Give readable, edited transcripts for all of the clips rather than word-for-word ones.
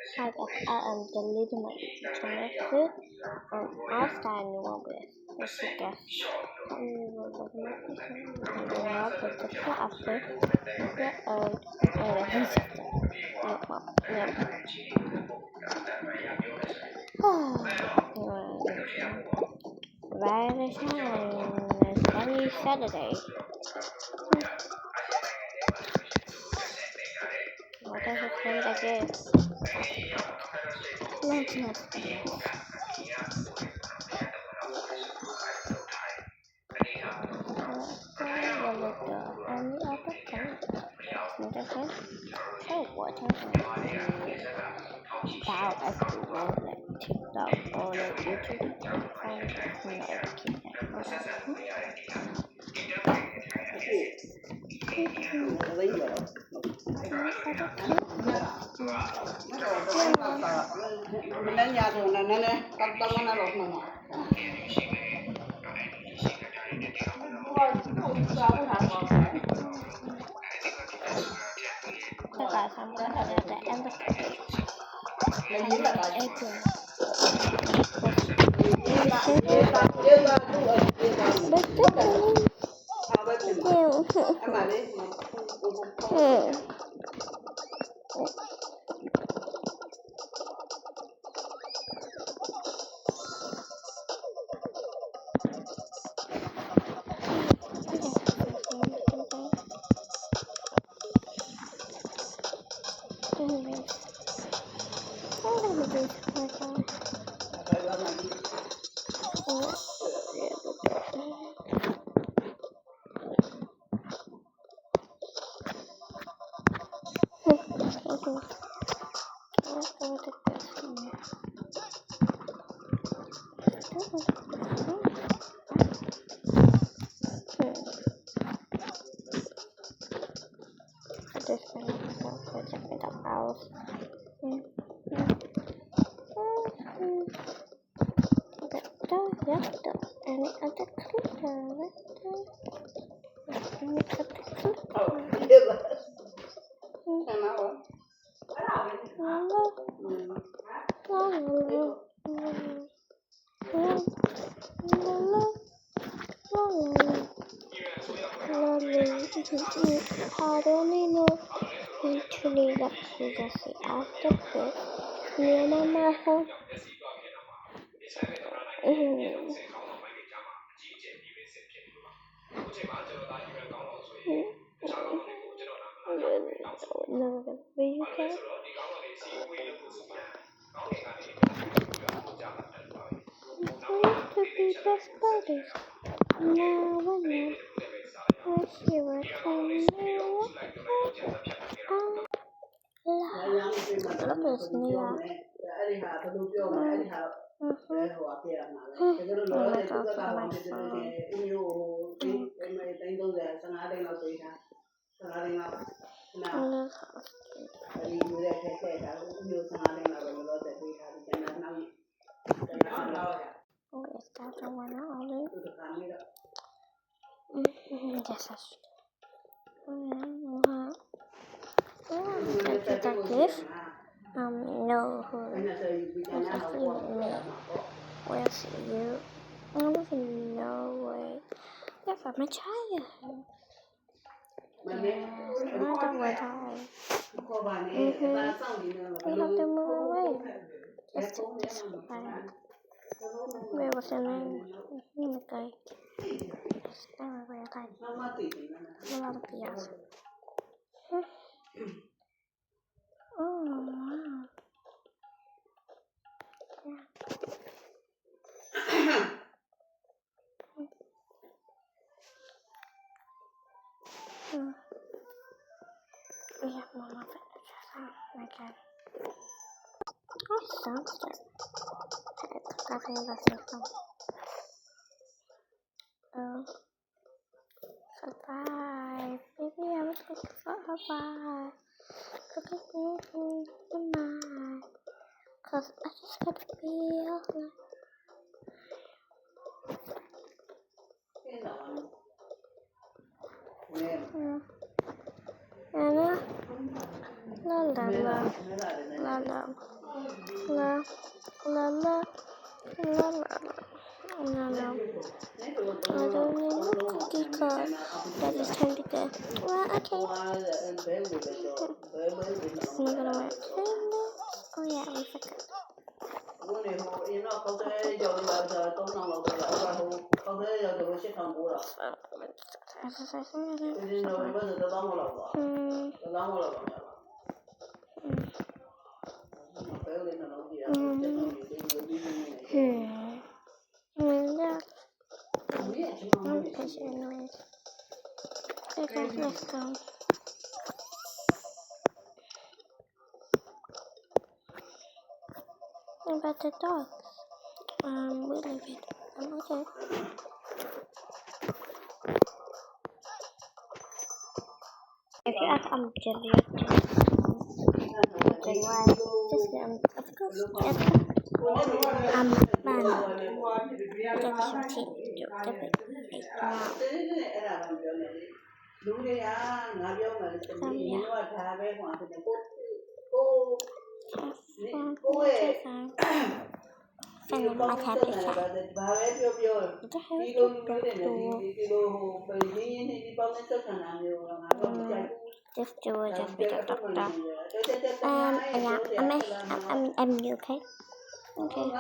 Hi guys, I am deleting my channel and I'll start a new one with this guess. Very sunny Saturday. What does it say again? Let's not about everyone like TikTok or like YouTube I don't know actually that we just see after this near my home. No, the you can. To be best buddies. Now I know. I see what I know. Look at me. No, it's actually me. We'll see you. I don't even know where. Yes, I'm a child. Yes, another one time. We have to move away. Just take this one. Where was your name? Okay. Where time? A lot of years. Oh, wow. We have one more furniture. Okay. Oh, sounds good. Nothing left to come. Oh. Goodbye. Baby, I was looking for a bye. Goodbye. Cause I just gotta feel like. La la la la la la la la la la la. I don't need a cookie car. That is time to go. Well, okay. It's not gonna work. Oh yeah, we forgot. Okay, let's go. About the dogs. We leave it. Okay. If you ask, I'm jelly. Okay, why? Just of course, yes. Man. Give me some tea. And then my tablet just do it, just make a doctor. Yeah, I'm new, okay? Okay.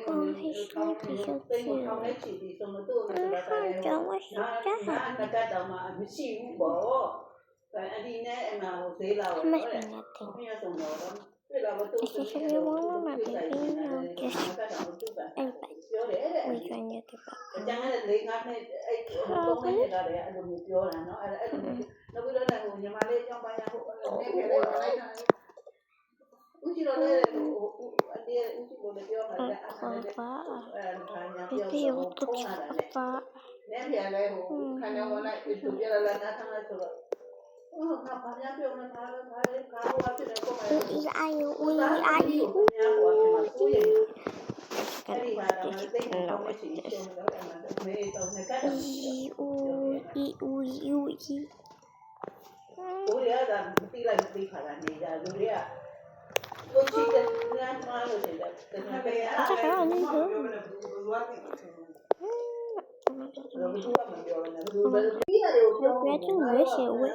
Oh, he's sleepy so cute. Don't wash If you have your one my baby, I'll just which one you give up? Maybe you will put far.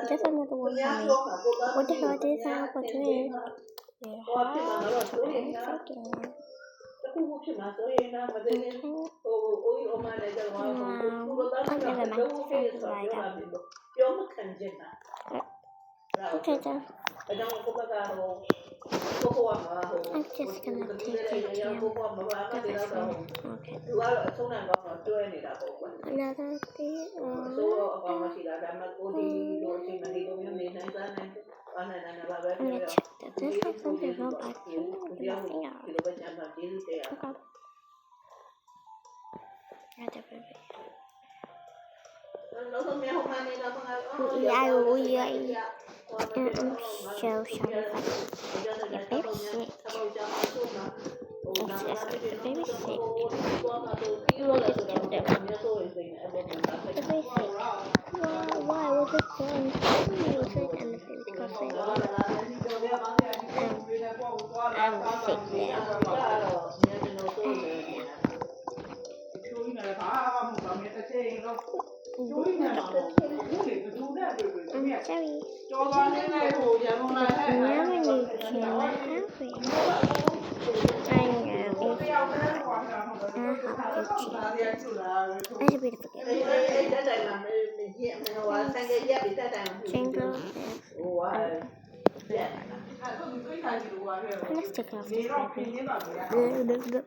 Just another one for me. What the hell did that happen to me? Okay then. I'm just gonna take it again. Okay. Another thing. I'm gonna check that this has something wrong. I think nothing else. Okay. I'm so sorry, but your baby's sick. It's just the baby's sick. We'll just do that. The baby's sick. Why was it going to be sick and the baby got sick? I'm sick now. I'm sorry. Now when you can have it, I know it's hard. I should be the jingle let's take off this baby.